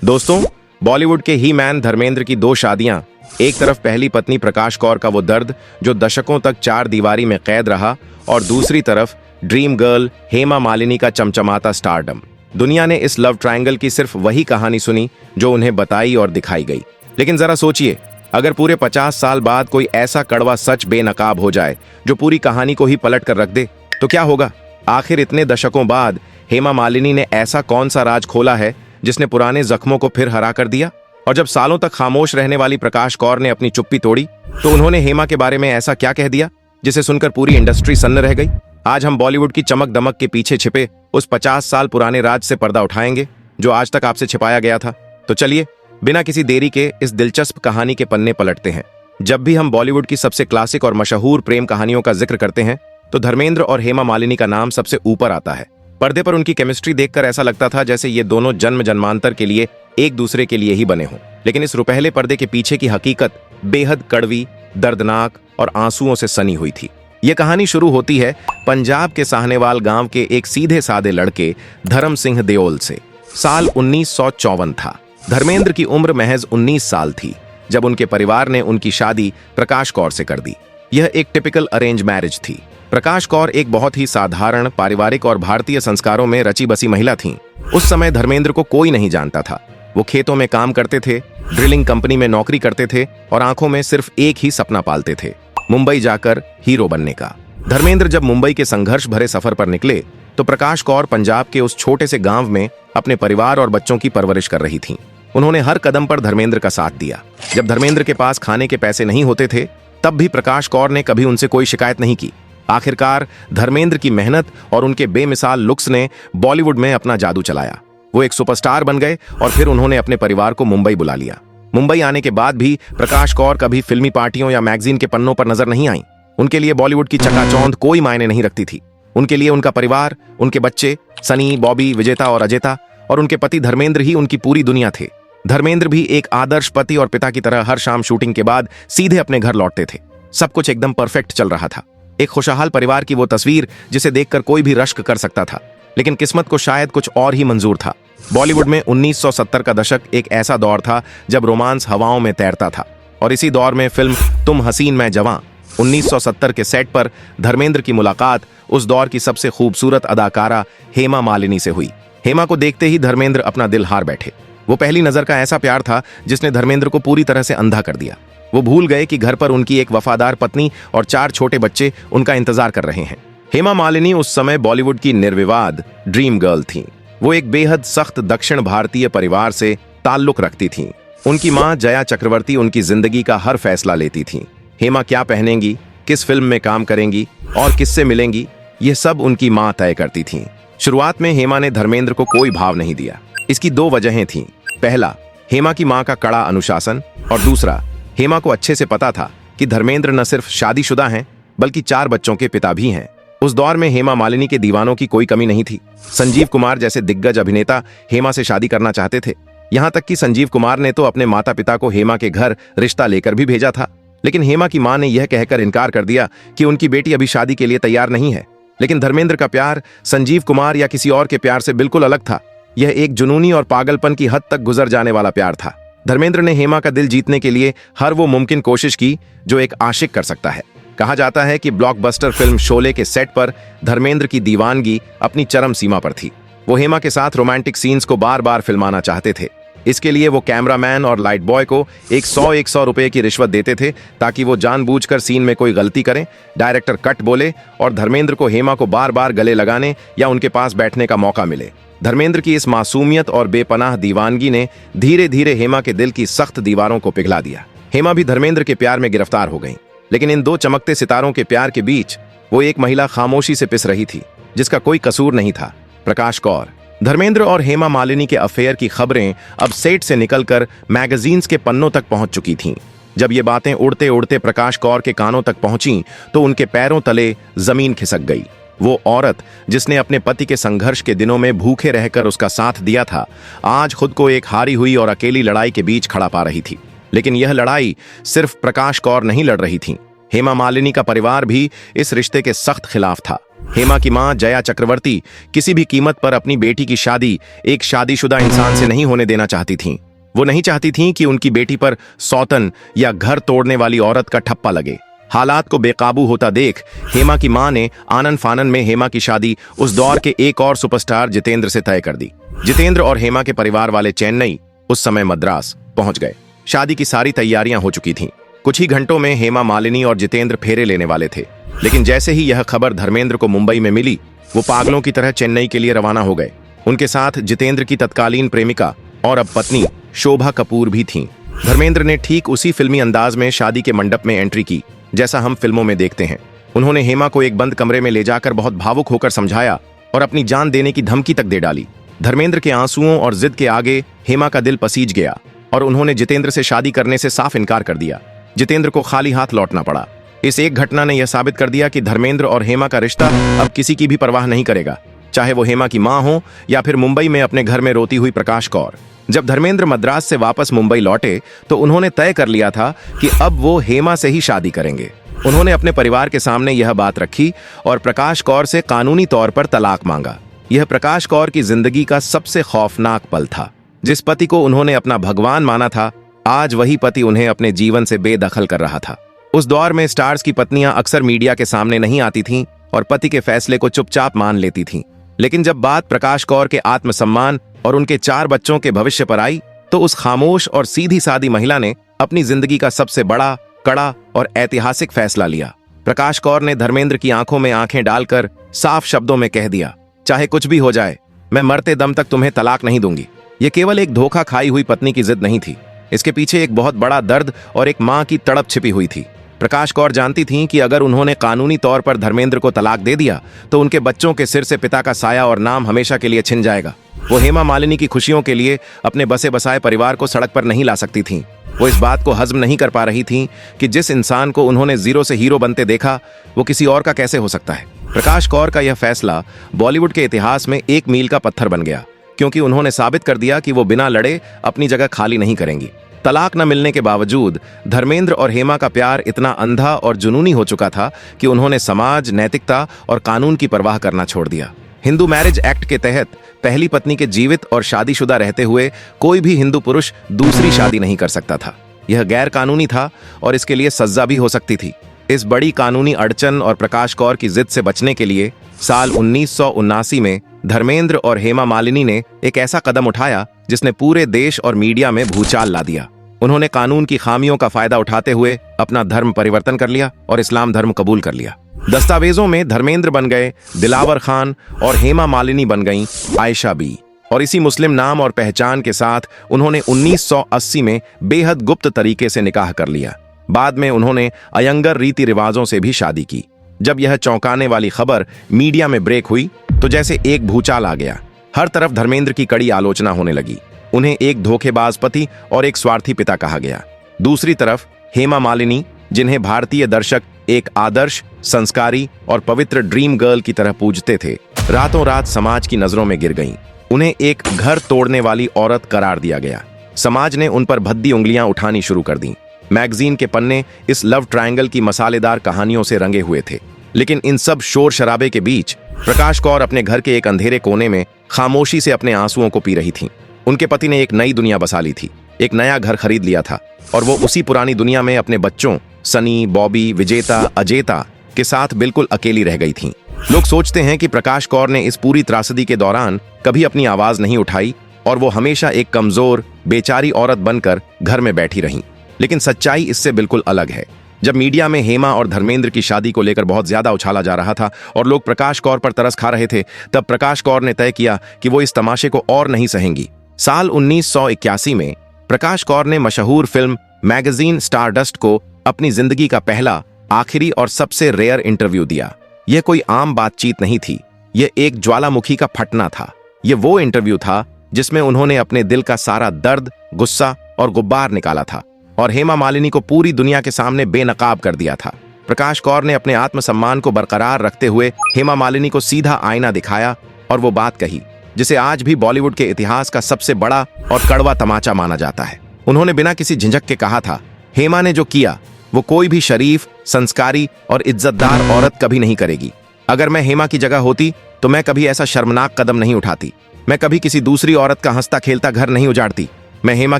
दोस्तों, बॉलीवुड के ही मैन धर्मेंद्र की दो शादियां, एक तरफ पहली पत्नी प्रकाश कौर का वो दर्द जो दशकों तक चार दीवारी में कैद रहा, और दूसरी तरफ ड्रीम गर्ल हेमा मालिनी का चमचमाता स्टारडम। दुनिया ने इस लव ट्रायंगल की सिर्फ वही कहानी सुनी जो उन्हें बताई और दिखाई गई। लेकिन जरा सोचिए, अगर पूरे 50 साल बाद कोई ऐसा कड़वा सच बेनकाब हो जाए जो पूरी कहानी को ही पलट कर रख दे, तो क्या होगा? आखिर इतने दशकों बाद हेमा मालिनी ने ऐसा कौन सा राज खोला है जिसने पुराने जख्मों को फिर हरा कर दिया? और जब सालों तक खामोश रहने वाली प्रकाश कौर ने अपनी चुप्पी तोड़ी, तो उन्होंने हेमा के बारे में ऐसा क्या कह दिया जिसे सुनकर पूरी इंडस्ट्री सन्न रह गई? आज हम बॉलीवुड की चमक दमक के पीछे छिपे उस 50 साल पुराने राज से पर्दा उठाएंगे जो आज तक आपसे छिपाया गया था। तो चलिए, बिना किसी देरी के इस दिलचस्प कहानी के पन्ने पलटते हैं। जब भी हम बॉलीवुड की सबसे क्लासिक और मशहूर प्रेम कहानियों का जिक्र करते हैं तो धर्मेंद्र और हेमा मालिनी का नाम सबसे ऊपर आता है। पर्दे पर उनकी केमिस्ट्री देखकर ऐसा लगता था जैसे ये दोनों जन्म जन्मांतर के लिए एक दूसरे के लिए ही बने हों। लेकिन इस रुपहले पर्दे के पीछे की हकीकत बेहद कड़वी, दर्दनाक और आंसुओं से सनी हुई थी। ये कहानी शुरू होती है पंजाब के साहनेवाल गांव के एक सीधे साधे लड़के धर्म सिंह देओल से। साल 1954 था। धर्मेंद्र की उम्र महज 19 साल थी जब उनके परिवार ने उनकी शादी प्रकाश कौर से कर दी। यह एक टिपिकल अरेंज मैरिज थी। प्रकाश कौर एक बहुत ही साधारण, पारिवारिक और भारतीय संस्कारों में रची बसी महिला थीं। उस समय धर्मेंद्र को कोई नहीं जानता था। वो खेतों में काम करते थे, ड्रिलिंग कंपनी में नौकरी करते थे और आंखों में सिर्फ एक ही सपना पालते थे, मुंबई जाकर हीरो बनने का। धर्मेंद्र जब मुंबई के संघर्ष भरे सफर पर निकले तो प्रकाश कौर पंजाब के उस छोटे से गांव में अपने परिवार और बच्चों की परवरिश कर रही थीं। उन्होंने हर कदम पर धर्मेंद्र का साथ दिया। जब धर्मेंद्र के पास खाने के पैसे नहीं होते थे तब भी प्रकाश कौर ने कभी उनसे कोई शिकायत नहीं की। आखिरकार धर्मेंद्र की मेहनत और उनके बेमिसाल लुक्स ने बॉलीवुड में अपना जादू चलाया। वो एक सुपरस्टार बन गए और फिर उन्होंने अपने परिवार को मुंबई बुला लिया। मुंबई आने के बाद भी प्रकाश कौर कभी फिल्मी पार्टियों या मैगजीन के पन्नों पर नजर नहीं आई। उनके लिए बॉलीवुड की चकाचौंध कोई मायने नहीं रखती थी। उनके लिए उनका परिवार, उनके बच्चे सनी, बॉबी, विजेता और अजेता और उनके पति धर्मेंद्र ही उनकी पूरी दुनिया थे। धर्मेंद्र भी एक आदर्श पति और पिता की तरह हर शाम शूटिंग के बाद सीधे अपने घर लौटते थे। सब कुछ एकदम परफेक्ट चल रहा था। एक खुशहाल परिवार की वो तस्वीर जिसे देखकर कोई भी रश्क कर सकता था। लेकिन किस्मत को शायद कुछ और ही मंजूर था। बॉलीवुड में 1970 का दशक एक ऐसा दौर था जब रोमांस हवाओं में तैरता था, और इसी दौर में फिल्म तुम हसीन मैं जवां 1970 के सेट पर धर्मेंद्र की मुलाकात उस दौर की सबसे खूबसूरत अदाकारा हेमा मालिनी से हुई। हेमा को देखते ही धर्मेंद्र अपना दिल हार बैठे। वो पहली नजर का ऐसा प्यार था जिसने धर्मेंद्र को पूरी तरह से अंधा कर दिया। वो भूल गए कि घर पर उनकी एक वफादार पत्नी और 4 छोटे बच्चे उनका इंतजार कर रहे हैं। हेमा मालिनी उस समय बॉलीवुड की निर्विवाद ड्रीम गर्ल थीं। वो एक बेहद सख्त दक्षिण भारतीय परिवार से ताल्लुक रखती थीं। उनकी मां जया चक्रवर्ती उनकी जिंदगी का हर फैसला लेती थीं। हेमा क्या पहनेंगी, किस फिल्म में काम करेंगी और किससे मिलेंगी, ये सब उनकी मां तय करती थीं। शुरुआत में हेमा ने धर्मेंद्र को कोई भाव नहीं दिया। इसकी 2 वजहें थीं। पहला, हेमा की मां का कड़ा अनुशासन, और दूसरा, हेमा को अच्छे से पता था कि धर्मेंद्र न सिर्फ शादीशुदा हैं बल्कि 4 बच्चों के पिता भी हैं। उस दौर में हेमा मालिनी के दीवानों की कोई कमी नहीं थी। संजीव कुमार जैसे दिग्गज अभिनेता हेमा से शादी करना चाहते थे। यहां तक कि संजीव कुमार ने तो अपने माता पिता को हेमा के घर रिश्ता लेकर भी भेजा था। लेकिन हेमा की मां ने यह कहकर इनकार कर दिया कि उनकी बेटी अभी शादी के लिए तैयार नहीं है। लेकिन धर्मेंद्र का प्यार संजीव कुमार या किसी और के प्यार से बिल्कुल अलग था। यह एक जुनूनी और पागलपन की हद तक गुजर जाने वाला प्यार था। धर्मेंद्र ने हेमा का दिल जीतने के लिए हर वो मुमकिन कोशिश की जो एक आशिक कर सकता है। कहा जाता है कि ब्लॉकबस्टर फिल्म शोले के सेट पर धर्मेंद्र की दीवानगी अपनी चरम सीमा पर थी। वो हेमा के साथ रोमांटिक सीन्स को बार बार फिल्माना चाहते थे। इसके लिए वो कैमरामैन और लाइट बॉय को 100 रुपए की रिश्वत देते थे ताकि वो जानबूझकर सीन में कोई गलती करें, डायरेक्टर कट बोले और धर्मेंद्र को हेमा को बार बार गले लगाने या उनके पास बैठने का मौका मिले। धर्मेंद्र की इस मासूमियत और बेपनाह दीवानगी ने धीरे धीरे हेमा के दिल की सख्त दीवारों को पिघला दिया। हेमा भी धर्मेंद्र के प्यार में गिरफ्तार हो गई। लेकिन इन 2 चमकते सितारों के प्यार के बीच वो एक महिला खामोशी से पिस रही थी जिसका कोई कसूर नहीं था, प्रकाश कौर। धर्मेंद्र और हेमा मालिनी के अफेयर की खबरें अब सेट से निकलकर मैगजीन्स के पन्नों तक पहुंच चुकी थीं। जब ये बातें उड़ते उड़ते प्रकाश कौर के कानों तक पहुंची तो उनके पैरों तले जमीन खिसक गई। वो औरत जिसने अपने पति के संघर्ष के दिनों में भूखे रहकर उसका साथ दिया था, आज खुद को एक हारी हुई और अकेली लड़ाई के बीच खड़ा पा रही थी। लेकिन यह लड़ाई सिर्फ प्रकाश कौर नहीं लड़ रही थी। हेमा मालिनी का परिवार भी इस रिश्ते के सख्त खिलाफ था। हेमा की मां जया चक्रवर्ती किसी भी कीमत पर अपनी बेटी की शादी एक शादीशुदा इंसान से नहीं होने देना चाहती थीं। वो नहीं चाहती थीं कि उनकी बेटी पर सौतन या घर तोड़ने वाली औरत का ठप्पा लगे। हालात को बेकाबू होता देख हेमा की मां ने आनन फानन में हेमा की शादी उस दौर के एक और सुपरस्टार जितेंद्र से तय कर दी। जितेंद्र और हेमा के परिवार वाले चेन्नई, उस समय मद्रास, पहुंच गए। शादी की सारी तैयारियां हो चुकी थीं। कुछ ही घंटों में हेमा मालिनी और जितेंद्र फेरे लेने वाले थे। लेकिन जैसे ही यह खबर धर्मेंद्र को मुंबई में मिली, वो पागलों की तरह चेन्नई के लिए रवाना हो गए। उनके साथ जितेंद्र की तत्कालीन प्रेमिका और अब पत्नी शोभा कपूर भी थीं। धर्मेंद्र ने ठीक उसी फिल्मी अंदाज में शादी के मंडप में एंट्री की जैसा हम फिल्मों में देखते हैं। उन्होंने हेमा को एक बंद कमरे में ले जाकर बहुत भावुक होकर समझाया और अपनी जान देने की धमकी तक दे डाली। धर्मेंद्र के आंसुओं और जिद के आगे हेमा का दिल पसीज गया और उन्होंने जितेंद्र से शादी करने से साफ इनकार कर दिया। जितेंद्र को खाली हाथ लौटना पड़ा। इस एक घटना ने यह साबित कर दिया कि धर्मेंद्र और हेमा का रिश्ता अब किसी की भी परवाह नहीं करेगा, चाहे वो हेमा की मां हो या फिर मुंबई में अपने घर में रोती हुई प्रकाश कौर। जब धर्मेंद्र मद्रास से वापस मुंबई लौटे तो उन्होंने तय कर लिया था कि अब वो हेमा से ही शादी करेंगे। उन्होंने अपने परिवार के सामने यह बात रखी और प्रकाश कौर से कानूनी तौर पर तलाक मांगा। यह प्रकाश कौर की जिंदगी का सबसे खौफनाक पल था। जिस पति को उन्होंने अपना भगवान माना था, आज वही पति उन्हें अपने जीवन से बेदखल कर रहा था। उस दौर में स्टार्स की पत्नियां अक्सर मीडिया के सामने नहीं आती थीं और पति के फैसले को चुपचाप मान लेती थीं। लेकिन जब बात प्रकाश कौर के आत्मसम्मान और उनके 4 बच्चों के भविष्य पर आई तो उस खामोश और सीधी सादी महिला ने अपनी जिंदगी का सबसे बड़ा, कड़ा और ऐतिहासिक फैसला लिया। प्रकाश कौर ने धर्मेंद्र की आंखों में आंखें डालकर साफ शब्दों में कह दिया, चाहे कुछ भी हो जाए, मैं मरते दम तक तुम्हें तलाक नहीं दूंगी। यह केवल एक धोखा खाई हुई पत्नी की जिद नहीं थी, इसके पीछे एक बहुत बड़ा दर्द और एक मां की तड़प छिपी हुई थी। प्रकाश कौर जानती थीं कि अगर उन्होंने कानूनी तौर पर धर्मेंद्र को तलाक दे दिया तो उनके बच्चों के सिर से पिता का साया और नाम हमेशा के लिए छिन जाएगा। वो हेमा मालिनी की खुशियों के लिए अपने बसे बसाए परिवार को सड़क पर नहीं ला सकती थीं। वो इस बात को हजम नहीं कर पा रही थीं कि जिस इंसान को उन्होंने जीरो से हीरो बनते देखा, वो किसी और का कैसे हो सकता है। प्रकाश कौर का यह फैसला बॉलीवुड के इतिहास में एक मील का पत्थर बन गया, क्योंकि उन्होंने साबित कर दिया कि वो बिना लड़े अपनी जगह खाली नहीं करेंगी। तलाक न मिलने के बावजूद धर्मेंद्र और हेमा का प्यार इतना अंधा और जुनूनी हो चुका था कि उन्होंने समाज, नैतिकता और कानून की परवाह करना छोड़ दिया। हिंदू मैरिज एक्ट के तहत पहली पत्नी के जीवित और शादीशुदा रहते हुए कोई भी हिंदू पुरुष दूसरी शादी नहीं कर सकता था। यह गैर कानूनी था और इसके लिए सजा भी हो सकती थी। इस बड़ी कानूनी अड़चन और प्रकाश कौर की जिद से बचने के लिए साल 1979 में धर्मेंद्र और हेमा मालिनी ने एक ऐसा कदम उठाया जिसने पूरे देश और मीडिया में भूचाल ला दिया। उन्होंने कानून की खामियों का फायदा उठाते हुए अपना धर्म परिवर्तन कर लिया और इस्लाम धर्म कबूल कर लिया। दस्तावेजों में धर्मेंद्र बन गए दिलावर खान और हेमा मालिनी बन गईं आयशा बी, और इसी मुस्लिम नाम और पहचान के साथ उन्होंने 1980 में बेहद गुप्त तरीके से निकाह कर लिया। बाद में उन्होंने अयंगर रीति रिवाजों से भी शादी की। जब यह चौंकाने वाली खबर मीडिया में ब्रेक हुई तो जैसे एक भूचाल आ गया। हर तरफ धर्मेंद्र की कड़ी आलोचना होने लगी। उन्हें एक धोखेबाज पति और एक स्वार्थी पिता कहा गया। दूसरी तरफ हेमा मालिनी, जिन्हें भारतीय दर्शक एक आदर्श, संस्कारी और पवित्र ड्रीम गर्ल की तरह पूजते थे, रातों रात समाज की नजरों में गिर गईं। उन्हें एक घर तोड़ने वाली औरत करार दिया गया। समाज ने उन पर भद्दी उंगलियां उठानी शुरू कर दी। मैगजीन के पन्ने इस लव ट्रायंगल की मसालेदार कहानियों से रंगे हुए थे। लेकिन इन सब शोर शराबे के बीच प्रकाश कौर अपने घर के एक अंधेरे कोने में खामोशी से अपने आंसुओं को पी रही थीं। उनके पति ने एक नई दुनिया बसा ली थी, एक नया घर खरीद लिया था और वो उसी पुरानी दुनिया में अपने बच्चों सनी, बॉबी, विजेता, अजेता के साथ बिल्कुल अकेली रह गई थीं। लोग सोचते हैं कि प्रकाश कौर ने इस पूरी त्रासदी के दौरान कभी अपनी आवाज नहीं उठाई और वो हमेशा एक कमजोर, बेचारी औरत बनकर घर में बैठी रहीं। लेकिन सच्चाई इससे बिल्कुल अलग है। जब मीडिया में हेमा और धर्मेंद्र की शादी को लेकर बहुत ज्यादा उछाला जा रहा था और लोग प्रकाश कौर पर तरस खा रहे थे, तब प्रकाश कौर ने तय किया कि वो इस तमाशे को और नहीं सहेंगी। साल 1981 में प्रकाश कौर ने मशहूर फिल्म मैगजीन स्टारडस्ट को अपनी जिंदगी का पहला, आखिरी और सबसे रेयर इंटरव्यू दिया। यह कोई आम बातचीत नहीं थी, यह एक ज्वालामुखी का फटना था। यह वो इंटरव्यू था जिसमें उन्होंने अपने दिल का सारा दर्द, गुस्सा और गुब्बार निकाला था और हेमा मालिनी को पूरी दुनिया के सामने बेनकाब कर दिया था। प्रकाश कौर ने अपने आत्मसम्मान को बरकरार रखते हुए हेमा मालिनी को सीधा आईना दिखाया और वो बात कही जिसे आज भी बॉलीवुड के इतिहास का सबसे बड़ा और कड़वा तमाचा माना जाता है। उन्होंने बिना किसी झिझक के कहा था, हेमा ने जो किया वो कोई भी शरीफ, संस्कारी और इज्जतदार औरत कभी नहीं करेगी। अगर मैं हेमा की जगह होती तो मैं कभी ऐसा शर्मनाक कदम नहीं उठाती। मैं कभी किसी दूसरी औरत का हंसता खेलता घर नहीं उजाड़ती। मैं हेमा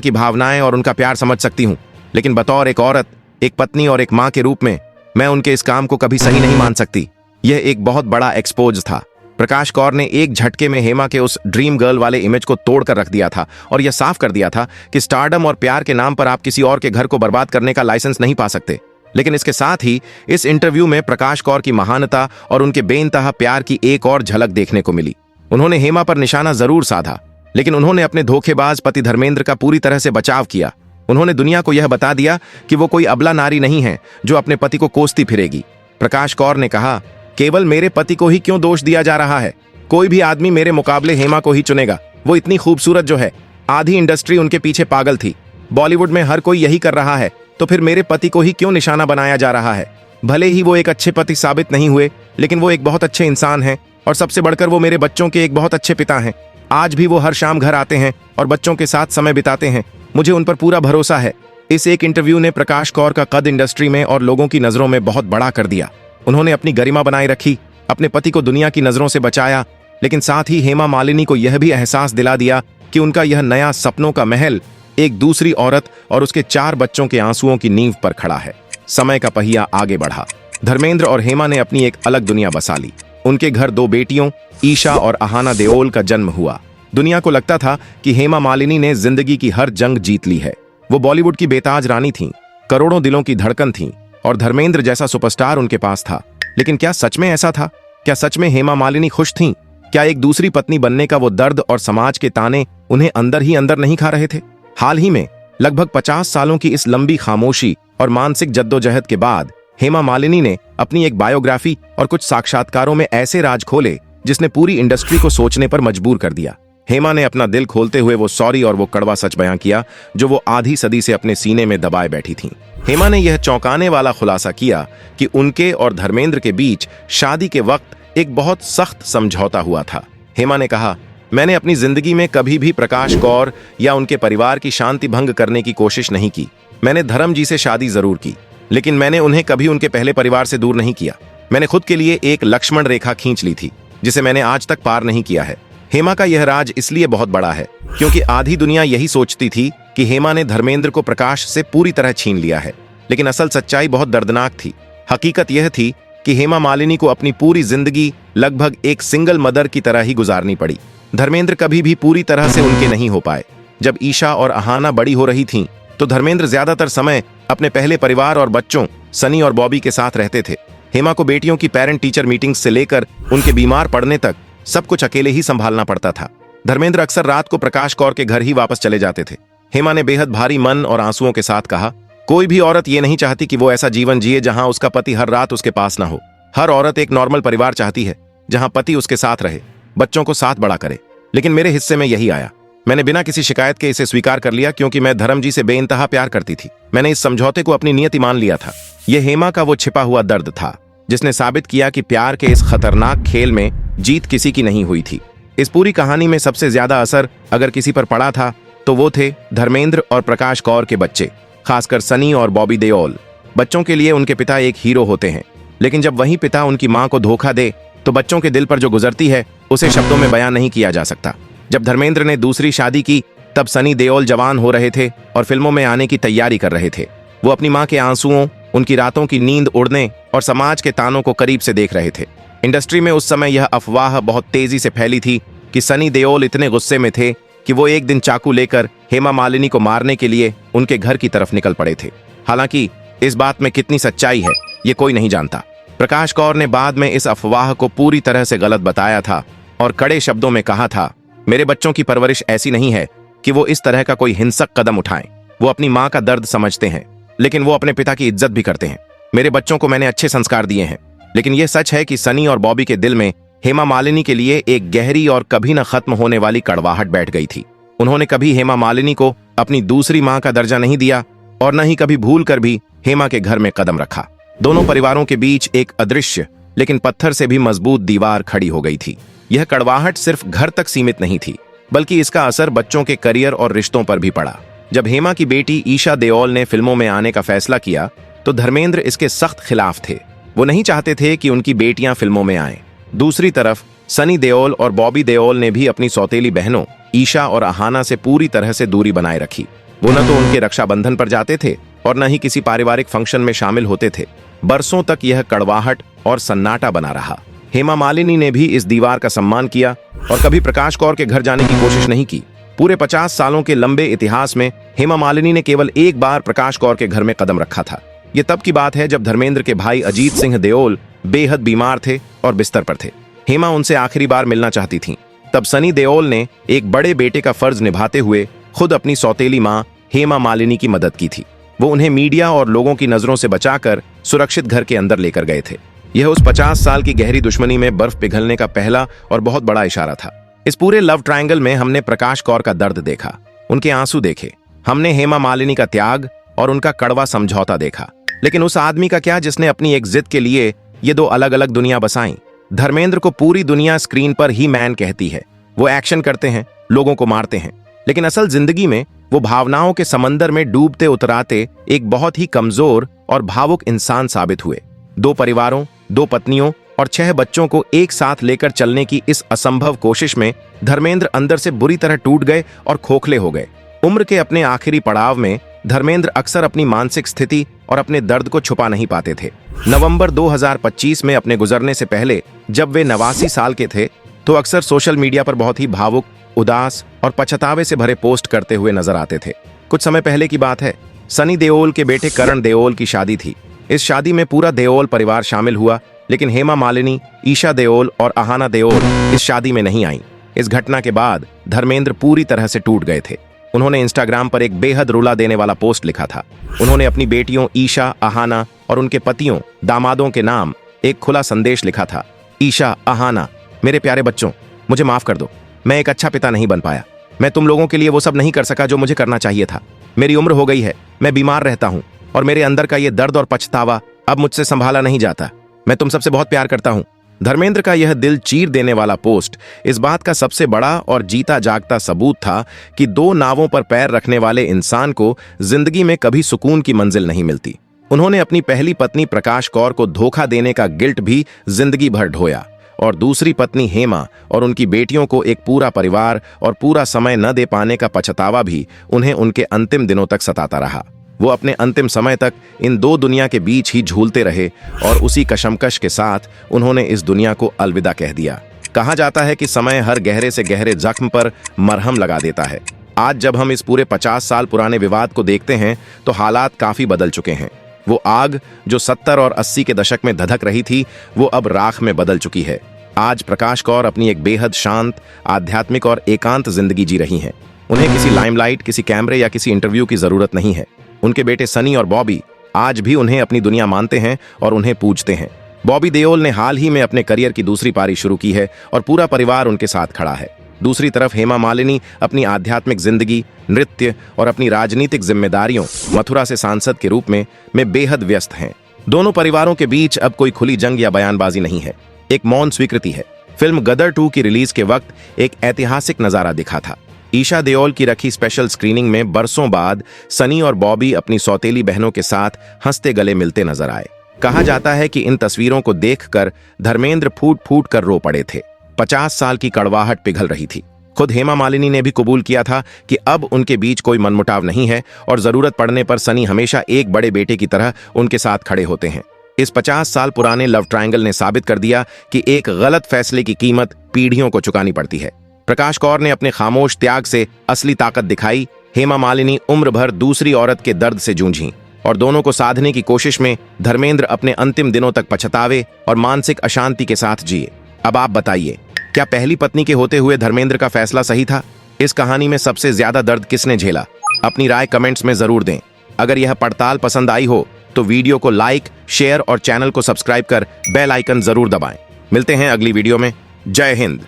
की भावनाएं और उनका प्यार समझ सकती हूँ, लेकिन बतौर एक औरत, एक पत्नी और एक माँ के रूप में मैं उनके इस काम को कभी सही नहीं मान सकती। यह एक बहुत बड़ा एक्सपोज था। प्रकाश कौर ने एक झटके में हेमा के उस ड्रीम गर्ल वाले इमेज को तोड़कर रख दिया था और यह साफ कर दिया था कि स्टारडम और प्यार के नाम पर आप किसी और के घर को बर्बाद करने का लाइसेंस नहीं पा सकते। लेकिन इसके साथ ही इस इंटरव्यू में प्रकाश कौर की महानता और उनके बेइंतहा प्यार की एक और झलक देखने को मिली। उन्होंने हेमा पर निशाना जरूर साधा, लेकिन उन्होंने अपने धोखेबाज पति धर्मेंद्र का पूरी तरह से बचाव किया। उन्होंने दुनिया को यह बता दिया कि वो कोई अबला नारी नहीं है जो अपने पति को कोसती फिरेगी। प्रकाश कौर ने कहा, केवल मेरे पति को ही क्यों दोष दिया जा रहा है? कोई भी आदमी मेरे मुकाबले हेमा को ही चुनेगा। वो इतनी खूबसूरत जो है, आधी इंडस्ट्री उनके पीछे पागल थी। बॉलीवुड में हर कोई यही कर रहा है, तो फिर मेरे पति को ही क्यों निशाना बनाया जा रहा है? भले ही वो एक अच्छे पति साबित नहीं हुए, लेकिन वो एक बहुत अच्छे इंसान हैं और सबसे बढ़कर वो मेरे बच्चों के एक बहुत अच्छे पिता हैं। आज भी वो हर शाम घर आते हैं और बच्चों के साथ समय बिताते हैं। मुझे उन पर पूरा भरोसा है। इस एक इंटरव्यू ने प्रकाश कौर का कद इंडस्ट्री में और लोगों की नजरों में बहुत बड़ा कर दिया। उन्होंने अपनी गरिमा बनाए रखी, अपने पति को दुनिया की नजरों से बचाया, लेकिन साथ ही हेमा मालिनी को यह भी एहसास दिला दिया कि उनका यह नया सपनों का महल एक दूसरी औरत और उसके 4 बच्चों के आंसुओं की नींव पर खड़ा है। समय का पहिया आगे बढ़ा। धर्मेंद्र और हेमा ने अपनी एक अलग दुनिया बसा ली। उनके घर 2 बेटियों ईशा और अहाना देओल का जन्म हुआ। दुनिया को लगता था कि हेमा मालिनी ने जिंदगी की हर जंग जीत ली है। वो बॉलीवुड की बेताज रानी थीं, करोड़ों दिलों की धड़कन थीं और धर्मेंद्र जैसा सुपरस्टार उनके पास था। लेकिन क्या सच में ऐसा था? क्या सच में हेमा मालिनी खुश थीं? क्या एक दूसरी पत्नी बनने का वो दर्द और समाज के ताने उन्हें अंदर ही अंदर नहीं खा रहे थे? हाल ही में लगभग 50 सालों की इस लंबी खामोशी और मानसिक जद्दोजहद के बाद हेमा मालिनी ने अपनी एक बायोग्राफी और कुछ साक्षात्कारों में ऐसे राज खोले जिसने पूरी इंडस्ट्री को सोचने पर मजबूर कर दिया। हेमा ने अपना दिल खोलते हुए वो सॉरी और वो कड़वा सच बयां किया जो वो आधी सदी से अपने सीने में दबाए बैठी थीं। हेमा ने यह चौंकाने वाला खुलासा किया कि उनके और धर्मेंद्र के बीच शादी के वक्त एक बहुत सख्त समझौता हुआ था। हेमा ने कहा, मैंने अपनी जिंदगी में कभी भी प्रकाश कौर या उनके परिवार की शांति भंग करने की कोशिश नहीं की। मैंने धर्म जी से शादी जरूर की, लेकिन मैंने उन्हें कभी उनके पहले परिवार से दूर नहीं किया। मैंने खुद के लिए एक लक्ष्मण रेखा खींच ली थी जिसे मैंने आज तक पार नहीं किया है। हेमा का यह राज इसलिए बहुत बड़ा है क्योंकि आधी दुनिया यही सोचती थी कि हेमा ने धर्मेंद्र को प्रकाश से पूरी तरह छीन लिया है, लेकिन असल सच्चाई बहुत दर्दनाक थी। हकीकत यह थी कि हेमा मालिनी को अपनी पूरी जिंदगी लगभग एक सिंगल मदर की तरह ही गुजारनी पड़ी। धर्मेंद्र कभी भी पूरी तरह से उनके नहीं हो पाए। जब ईशा और अहाना बड़ी हो रही थीं, तो धर्मेंद्र ज्यादातर समय अपने पहले परिवार और बच्चों सनी और बॉबी के साथ रहते थे। हेमा को बेटियों की पेरेंट टीचर मीटिंग्स से लेकर उनके बीमार पड़ने तक सब कुछ अकेले ही संभालना पड़ता था। धर्मेंद्र अक्सर रात को प्रकाश कौर के घर ही वापस चले जाते थे। हेमा ने बेहद भारी मन और आंसुओं के साथ कहा, कोई भी औरत ये नहीं चाहती कि वो ऐसा जीवन जिए जहां उसका पति हर रात उसके पास ना हो। हर औरत एक नॉर्मल परिवार चाहती है जहां पति उसके साथ रहे, बच्चों को साथ बड़ा करे। लेकिन मेरे हिस्से में यही आया। मैंने बिना किसी शिकायत के इसे स्वीकार कर लिया क्योंकि मैं धर्म जी से बेइंतहा प्यार करती थी। मैंने इस समझौते को अपनी नियति मान लिया था। यह हेमा का वो छिपा हुआ दर्द था जिसने साबित किया कि प्यार के इस खतरनाक खेल में जीत किसी की नहीं हुई थी। इस पूरी कहानी में सबसे ज्यादा असर अगर किसी पर पड़ा था तो वो थे धर्मेंद्र और प्रकाश कौर के बच्चे, खासकर सनी और बॉबी देओल। बच्चों के लिए उनके पिता एक हीरो होते हैं, लेकिन जब वही पिता उनकी मां को धोखा दे तो बच्चों के दिल पर जो गुजरती है उसे शब्दों में बयान नहीं किया जा सकता। जब धर्मेंद्र ने दूसरी शादी की तब सनी देओल जवान हो रहे थे और फिल्मों में आने की तैयारी कर रहे थे। वो अपनी मां के आंसुओं, उनकी रातों की नींद उड़ने और समाज के तानों को करीब से देख रहे थे। इंडस्ट्री में उस समय यह अफवाह बहुत तेजी से फैली थी कि सनी देओल इतने गुस्से में थे कि वो एक दिन चाकू लेकर हेमा मालिनी को मारने के लिए उनके घर की तरफ निकल पड़े थे। हालांकि इस बात में कितनी सच्चाई है ये कोई नहीं जानता। प्रकाश कौर ने बाद में इस अफवाह को पूरी तरह से गलत बताया था और कड़े शब्दों में कहा था, मेरे बच्चों की परवरिश ऐसी नहीं है कि वो इस तरह का कोई हिंसक कदम उठाएं। वो अपनी मां का दर्द समझते हैं, लेकिन वो अपने पिता की इज्जत भी करते हैं। मेरे बच्चों को मैंने अच्छे संस्कार दिए हैं, लेकिन यह सच है कि सनी और बॉबी के दिल में हेमा मालिनी के लिए एक गहरी और कभी न खत्म होने वाली कड़वाहट बैठ गई थी। उन्होंने कभी हेमा मालिनी को अपनी दूसरी मां का दर्जा नहीं दिया और न ही कभी भूल कर भी हेमा के घर में कदम रखा। दोनों परिवारों के बीच एक अदृश्य लेकिन पत्थर से भी मजबूत दीवार खड़ी हो गई थी। यह कड़वाहट सिर्फ घर तक सीमित नहीं थी, बल्कि इसका असर बच्चों के करियर और रिश्तों पर भी पड़ा। जब हेमा की बेटी ईशा देओल ने फिल्मों में आने का फैसला किया तो धर्मेंद्र इसके सख्त खिलाफ थे। वो नहीं चाहते थे कि उनकी बेटियां फिल्मों में आएं। दूसरी तरफ सनी देओल और बॉबी देओल ने भी अपनी सौतेली बहनों ईशा और अहाना से पूरी तरह से दूरी बनाए रखी। वो न तो उनके रक्षाबंधन पर जाते थे और न ही किसी पारिवारिक फंक्शन में शामिल होते थे। बरसों तक यह कड़वाहट और सन्नाटा बना रहा। हेमा मालिनी ने भी इस दीवार का सम्मान किया और कभी प्रकाश कौर के घर जाने की कोशिश नहीं की। पूरे 50 सालों के लंबे इतिहास में हेमा मालिनी ने केवल एक बार प्रकाश कौर के घर में कदम रखा था। यह तब की बात है जब धर्मेंद्र के भाई अजीत सिंह देओल बेहद बीमार थे और बिस्तर पर थे। हेमा उनसे आखिरी बार मिलना चाहती थीं। तब सनी देओल ने एक बड़े बेटे का फर्ज निभाते हुए खुद अपनी सौतेली मां हेमा मालिनी की मदद की थी। वो उन्हें मीडिया और लोगों की नजरों से बचाकर सुरक्षित घर के अंदर लेकर गए थे। यह उस 50 साल की गहरी दुश्मनी में बर्फ पिघलने का पहला और बहुत बड़ा इशारा था। इस पूरे लव ट्रायंगल में हमने प्रकाश कौर का दर्द देखा, उनके आंसू देखे। हमने हेमा मालिनी का त्याग और उनका कड़वा समझौता देखा। लेकिन उस आदमी का क्या जिसने अपनी एक जिद के लिए ये दो अलग अलग दुनिया बसाई। धर्मेंद्र को पूरी दुनिया स्क्रीन पर ही मैन कहती है। वो एक्शन करते हैं, लोगों को मारते हैं, लेकिन असल जिंदगी में वो भावनाओं के समंदर में डूबते उतराते एक बहुत ही कमजोर और भावुक इंसान साबित हुए। 2 परिवारों, 2 पत्नियों और 6 बच्चों को एक साथ लेकर चलने की इस असंभव कोशिश में धर्मेंद्र अंदर से बुरी तरह टूट गए और खोखले हो गए। उम्र के अपने आखिरी पड़ाव में धर्मेंद्र अक्सर अपनी मानसिक स्थिति और अपने दर्द को छुपा नहीं पाते थे। नवंबर 2025 में अपने गुजरने से पहले जब वे 89 साल के थे तो अक्सर सोशल मीडिया पर बहुत ही भावुक, उदास और पछतावे से भरे पोस्ट करते हुए नजर आते थे। कुछ समय पहले की बात है, सनी देओल के बेटे करण देओल की शादी थी। इस शादी में पूरा देओल परिवार शामिल हुआ, लेकिन हेमा मालिनी, ईशा देओल और अहाना देओल इस शादी में नहीं आईं। इस घटना के बाद धर्मेंद्र पूरी तरह से टूट गए थे। उन्होंने इंस्टाग्राम पर एक बेहद रुला देने वाला पोस्ट लिखा था। उन्होंने अपनी बेटियों ईशा, अहाना और उनके पतियों, दामादों के नाम एक खुला संदेश लिखा था। ईशा, अहाना, मेरे प्यारे बच्चों, मुझे माफ कर दो। मैं एक अच्छा पिता नहीं बन पाया। मैं तुम लोगों के लिए वो सब नहीं कर सका जो मुझे करना चाहिए था। मेरी उम्र हो गई है, मैं बीमार रहता हूँ और मेरे अंदर का ये दर्द और पछतावा अब मुझसे संभाला नहीं जाता। मैं तुम सबसे बहुत प्यार करता हूँ। धर्मेंद्र का यह दिल चीर देने वाला पोस्ट इस बात का सबसे बड़ा और जीता जागता सबूत था कि 2 नावों पर पैर रखने वाले इंसान को जिंदगी में कभी सुकून की मंजिल नहीं मिलती। उन्होंने अपनी पहली पत्नी प्रकाश कौर को धोखा देने का गिल्ट भी जिंदगी भर ढोया और दूसरी पत्नी हेमा और उनकी बेटियों को एक पूरा परिवार और पूरा समय न दे पाने का पछतावा भी उन्हें उनके अंतिम दिनों तक सताता रहा। वो अपने अंतिम समय तक इन 2 दुनिया के बीच ही झूलते रहे और उसी कशमकश के साथ उन्होंने इस दुनिया को अलविदा कह दिया। कहा जाता है कि समय हर गहरे से गहरे जख्म पर मरहम लगा देता है। आज जब हम इस पूरे 50 साल पुराने विवाद को देखते हैं तो हालात काफी बदल चुके हैं। वो आग जो 70 और 80 के दशक में धधक रही थी, वो अब राख में बदल चुकी है। आज प्रकाश कौर अपनी एक बेहद शांत, आध्यात्मिक और एकांत जिंदगी जी रही हैं। उन्हें किसी लाइमलाइट, किसी कैमरे या किसी इंटरव्यू की जरूरत नहीं है। उनके बेटे सनी और बॉबी आज भी उन्हें अपनी दुनिया मानते हैं और उन्हें पूजते हैं। बॉबी देओल ने हाल ही में अपने करियर की दूसरी पारी शुरू की है और पूरा परिवार उनके साथ खड़ा है। दूसरी तरफ हेमा मालिनी अपनी आध्यात्मिक जिंदगी, नृत्य और अपनी राजनीतिक जिम्मेदारियों, मथुरा से सांसद के रूप में बेहद व्यस्त हैं। दोनों परिवारों के बीच अब कोई खुली जंग या बयानबाजी नहीं है, एक मौन स्वीकृति है। फिल्म गदर 2 की रिलीज के वक्त एक ऐतिहासिक नजारा दिखा था। ईशा देओल की रखी स्पेशल स्क्रीनिंग में बरसों बाद सनी और बॉबी अपनी सौतेली बहनों के साथ हंसते गले मिलते नजर आए। कहा जाता है कि इन तस्वीरों को देखकर धर्मेंद्र फूट फूट कर रो पड़े थे। 50 साल की कड़वाहट पिघल रही थी। खुद हेमा मालिनी ने भी कबूल किया था कि अब उनके बीच कोई मनमुटाव नहीं है और जरूरत पड़ने पर सनी हमेशा एक बड़े बेटे की तरह उनके साथ खड़े होते हैं। इस 50 साल पुराने लव ट्रायंगल ने साबित कर दिया कि एक गलत फैसले की कीमत पीढ़ियों को चुकानी पड़ती है। प्रकाश कौर ने अपने खामोश त्याग से असली ताकत दिखाई। हेमा मालिनी उम्र भर दूसरी औरत के दर्द से जूझीं और दोनों को साधने की कोशिश में धर्मेंद्र अपने अंतिम दिनों तक पछतावे और मानसिक अशांति के साथ जिए। अब आप बताइए, क्या पहली पत्नी के होते हुए धर्मेंद्र का फैसला सही था? इस कहानी में सबसे ज्यादा दर्द किसने झेला? अपनी राय कमेंट्स में जरूर दें। अगर यह पड़ताल पसंद आई हो तो वीडियो को लाइक, शेयर और चैनल को सब्सक्राइब कर बेल आइकन जरूर दबाएं। मिलते हैं अगली वीडियो में। जय हिंद।